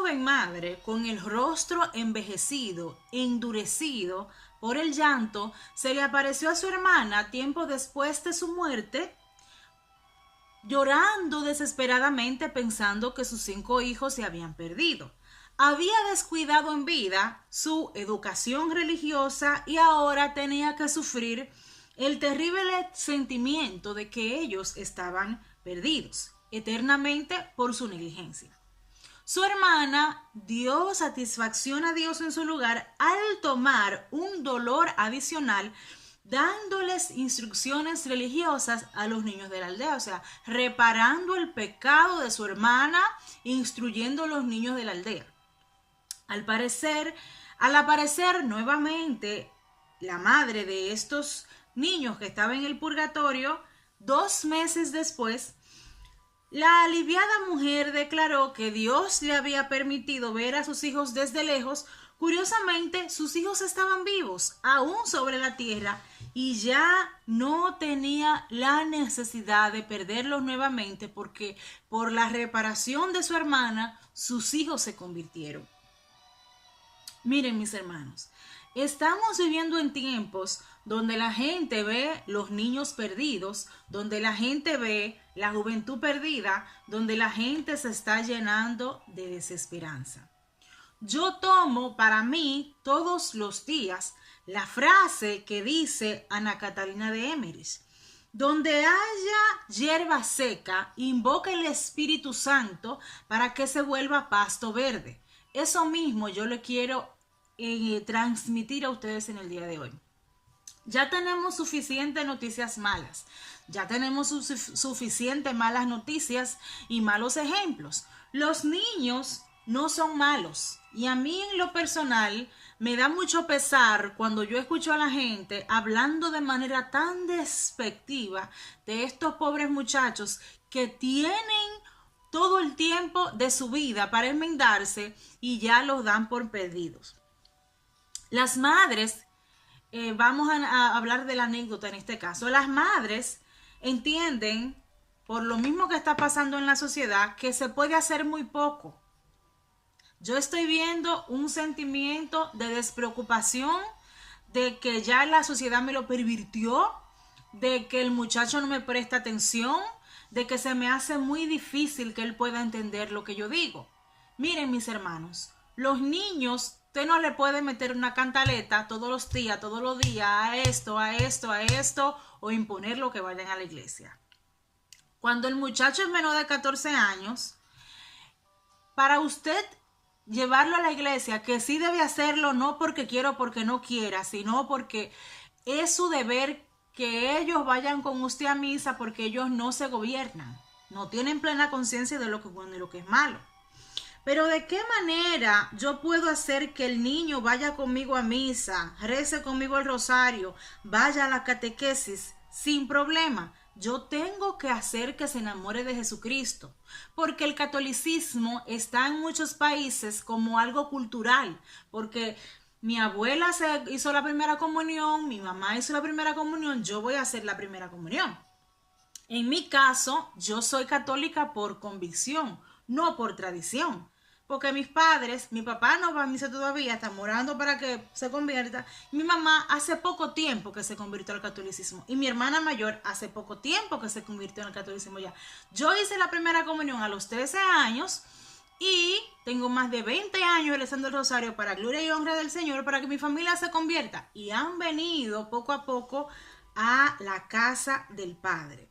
joven madre, con el rostro envejecido, endurecido por el llanto, se le apareció a su hermana tiempo después de su muerte, llorando desesperadamente pensando que sus 5 hijos se habían perdido. Había descuidado en vida su educación religiosa y ahora tenía que sufrir el terrible sentimiento de que ellos estaban perdidos eternamente por su negligencia. Su hermana dio satisfacción a Dios en su lugar al tomar un dolor adicional, dándoles instrucciones religiosas a los niños de la aldea, o sea, reparando el pecado de su hermana, instruyendo a los niños de la aldea. Al aparecer nuevamente la madre de estos niños que estaba en el purgatorio, 2 meses después, la aliviada mujer declaró que Dios le había permitido ver a sus hijos desde lejos. Curiosamente, sus hijos estaban vivos, aún sobre la tierra, y ya no tenía la necesidad de perderlos nuevamente porque por la reparación de su hermana, sus hijos se convirtieron. Miren, mis hermanos, estamos viviendo en tiempos donde la gente ve los niños perdidos, donde la gente ve la juventud perdida, donde la gente se está llenando de desesperanza. Yo tomo para mí todos los días la frase que dice Ana Catalina de Emmerich: donde haya hierba seca, invoca el Espíritu Santo para que se vuelva pasto verde. Eso mismo yo le quiero transmitir a ustedes en el día de hoy. Ya tenemos suficientes noticias malas, ya tenemos suficientes malas noticias y malos ejemplos. Los niños no son malos y a mí en lo personal me da mucho pesar cuando yo escucho a la gente hablando de manera tan despectiva de estos pobres muchachos que tienen todo el tiempo de su vida para enmendarse y ya los dan por perdidos. Las madres, vamos a hablar de la anécdota en este caso. Las madres entienden, por lo mismo que está pasando en la sociedad, que se puede hacer muy poco. Yo estoy viendo un sentimiento de despreocupación, de que ya la sociedad me lo pervirtió, de que el muchacho no me presta atención, de que se me hace muy difícil que él pueda entender lo que yo digo. Miren, mis hermanos, los niños, usted no le puede meter una cantaleta todos los días, a esto, o imponerlo que vayan a la iglesia. Cuando el muchacho es menor de 14 años, para usted llevarlo a la iglesia, que sí debe hacerlo, no porque quiera o porque no quiera, sino porque es su deber que ellos vayan con usted a misa, porque ellos no se gobiernan, no tienen plena conciencia de lo que es bueno y lo que es malo. Pero ¿de qué manera yo puedo hacer que el niño vaya conmigo a misa, rece conmigo el rosario, vaya a la catequesis sin problema? Yo tengo que hacer que se enamore de Jesucristo, porque el catolicismo está en muchos países como algo cultural, porque mi abuela se hizo la primera comunión, mi mamá hizo la primera comunión, yo voy a hacer la primera comunión. En mi caso, yo soy católica por convicción, no por tradición. Porque mis padres, mi papá no va a misa todavía, está orando para que se convierta. Mi mamá hace poco tiempo que se convirtió al catolicismo. Y mi hermana mayor hace poco tiempo que se convirtió en el catolicismo ya. Yo hice la primera comunión a los 13 años y tengo más de 20 años rezando el rosario para gloria y honra del Señor, para que mi familia se convierta. Y han venido poco a poco a la casa del Padre.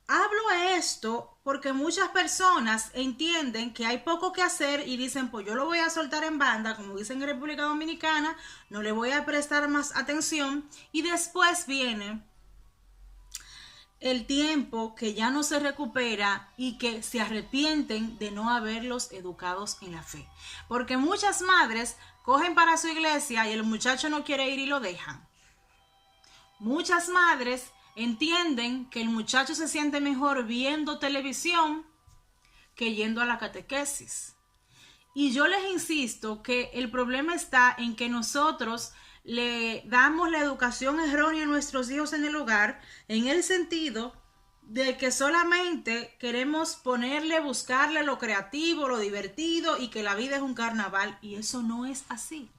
Hablo esto porque muchas personas entienden que hay poco que hacer y dicen, pues yo lo voy a soltar en banda, como dicen en República Dominicana, no le voy a prestar más atención, y después viene el tiempo que ya no se recupera y que se arrepienten de no haberlos educados en la fe. Porque muchas madres cogen para su iglesia y el muchacho no quiere ir y lo dejan. Muchas madres entienden que el muchacho se siente mejor viendo televisión que yendo a la catequesis. Y yo les insisto que el problema está en que nosotros le damos la educación errónea a nuestros hijos en el hogar, en el sentido de que solamente queremos ponerle, buscarle lo creativo, lo divertido y que la vida es un carnaval, y eso no es así.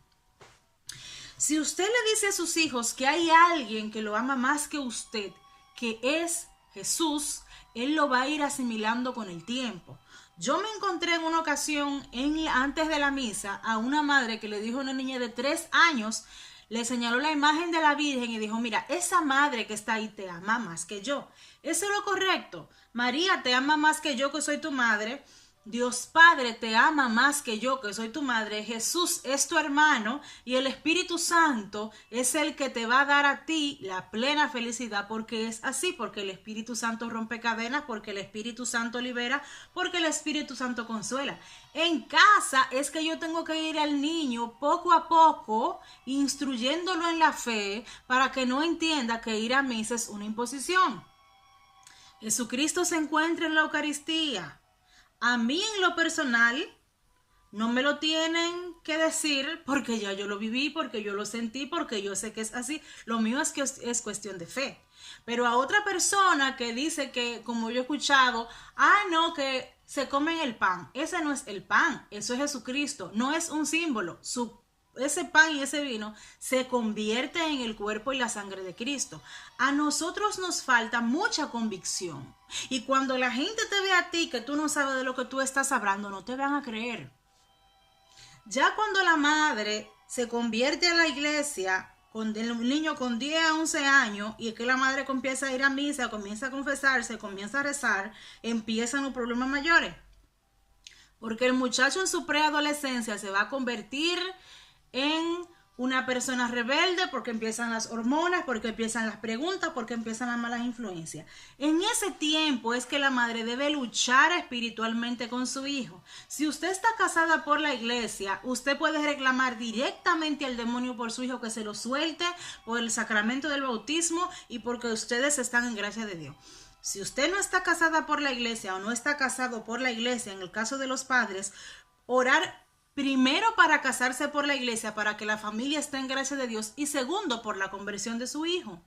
Si usted le dice a sus hijos que hay alguien que lo ama más que usted, que es Jesús, él lo va a ir asimilando con el tiempo. Yo me encontré en una ocasión, antes de la misa, a una madre que le dijo a una niña de 3 años, le señaló la imagen de la Virgen y dijo, mira, esa madre que está ahí te ama más que yo. Eso es lo correcto. María te ama más que yo, que soy tu madre. Dios Padre te ama más que yo, que soy tu madre. Jesús es tu hermano y el Espíritu Santo es el que te va a dar a ti la plena felicidad, porque es así, porque el Espíritu Santo rompe cadenas, porque el Espíritu Santo libera, porque el Espíritu Santo consuela. En casa es que yo tengo que ir al niño poco a poco, instruyéndolo en la fe, para que no entienda que ir a misa es una imposición. Jesucristo se encuentra en la Eucaristía. A mí en lo personal no me lo tienen que decir porque ya yo lo viví, porque yo lo sentí, porque yo sé que es así. Lo mío es que es cuestión de fe. Pero a otra persona que dice que, como yo he escuchado, no, que se comen el pan. Ese no es el pan, eso es Jesucristo. No es un símbolo. Ese pan y ese vino se convierte en el cuerpo y la sangre de Cristo. A nosotros nos falta mucha convicción. Y cuando la gente te ve a ti que tú no sabes de lo que tú estás hablando, no te van a creer. Ya cuando la madre se convierte a la iglesia, con el niño con 10 a 11 años, y es que la madre comienza a ir a misa, comienza a confesarse, comienza a rezar, empiezan los problemas mayores. Porque el muchacho en su preadolescencia se va a convertir en una persona rebelde, porque empiezan las hormonas, porque empiezan las preguntas, porque empiezan las malas influencias. En ese tiempo es que la madre debe luchar espiritualmente con su hijo. Si usted está casada por la iglesia, usted puede reclamar directamente al demonio por su hijo que se lo suelte por el sacramento del bautismo y porque ustedes están en gracia de Dios. Si usted no está casada por la iglesia o no está casado por la iglesia, en el caso de los padres, orar primero para casarse por la iglesia, para que la familia esté en gracia de Dios, y segundo por la conversión de su hijo.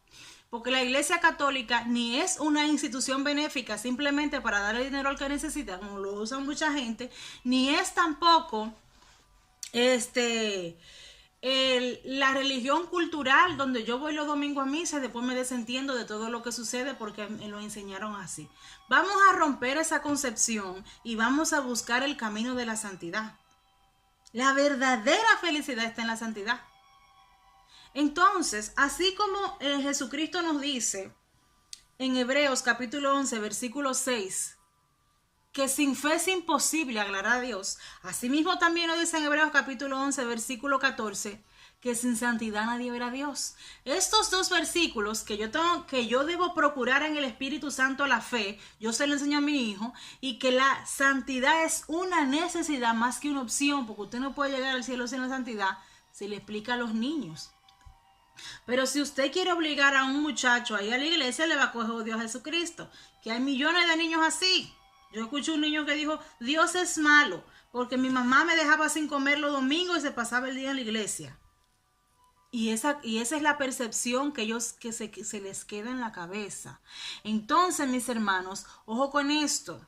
Porque la iglesia católica ni es una institución benéfica simplemente para darle dinero al que necesita, como lo usa mucha gente, ni es tampoco la religión cultural donde yo voy los domingos a misa y después me desentiendo de todo lo que sucede porque me lo enseñaron así. Vamos a romper esa concepción y vamos a buscar el camino de la santidad. La verdadera felicidad está en la santidad. Entonces, así como Jesucristo nos dice en Hebreos capítulo 11, versículo 6, que sin fe es imposible agradar a Dios, asimismo también nos dice en Hebreos capítulo 11, versículo 14, que sin santidad nadie verá a Dios. Estos dos versículos que yo debo procurar en el Espíritu Santo la fe, yo se lo enseño a mi hijo, y que la santidad es una necesidad más que una opción, porque usted no puede llegar al cielo sin la santidad, se le explica a los niños. Pero si usted quiere obligar a un muchacho a ir a la iglesia, le va a coger odio a Jesucristo, que hay millones de niños así. Yo escuché un niño que dijo, Dios es malo, porque mi mamá me dejaba sin comer los domingos y se pasaba el día en la iglesia. Y esa es la percepción que se les queda en la cabeza. Entonces, mis hermanos, ojo con esto.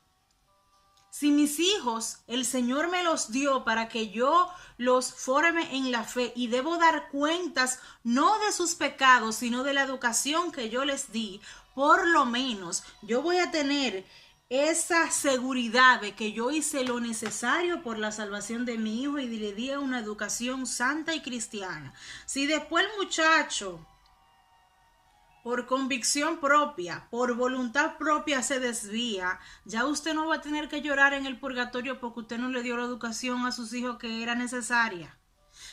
Si mis hijos, el Señor me los dio para que yo los forme en la fe y debo dar cuentas no de sus pecados, sino de la educación que yo les di, por lo menos yo voy a tener esa seguridad de que yo hice lo necesario por la salvación de mi hijo y le di una educación santa y cristiana. Si después el muchacho, por convicción propia, por voluntad propia se desvía, ya usted no va a tener que llorar en el purgatorio porque usted no le dio la educación a sus hijos que era necesaria.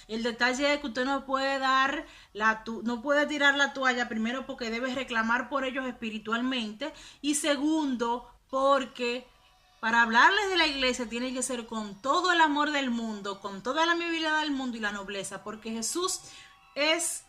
El detalle es que usted no puede no puede tirar la toalla, primero porque debe reclamar por ellos espiritualmente, y segundo porque para hablarles de la iglesia tiene que ser con todo el amor del mundo, con toda la amabilidad del mundo y la nobleza, porque Jesús es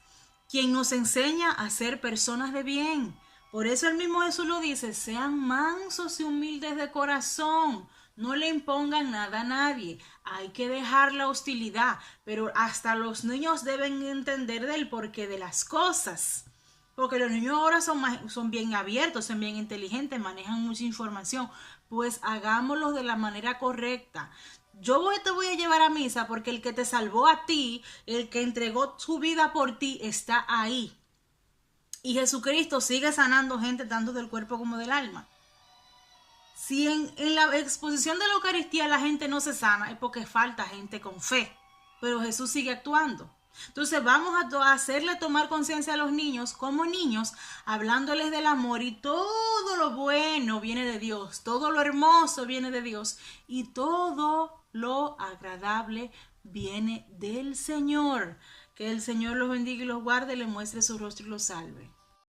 quien nos enseña a ser personas de bien. Por eso el mismo Jesús lo dice, sean mansos y humildes de corazón, no le impongan nada a nadie, hay que dejar la hostilidad, pero hasta los niños deben entender del porqué de las cosas. Porque los niños ahora son bien abiertos, son bien inteligentes, manejan mucha información. Pues hagámoslo de la manera correcta. Te voy a llevar a misa porque el que te salvó a ti, el que entregó su vida por ti, está ahí. Y Jesucristo sigue sanando gente tanto del cuerpo como del alma. Si en la exposición de la Eucaristía la gente no se sana, es porque falta gente con fe. Pero Jesús sigue actuando. Entonces vamos a hacerle tomar conciencia a los niños como niños, hablándoles del amor, y todo lo bueno viene de Dios, todo lo hermoso viene de Dios y todo lo agradable viene del Señor. Que el Señor los bendiga y los guarde, le muestre su rostro y los salve.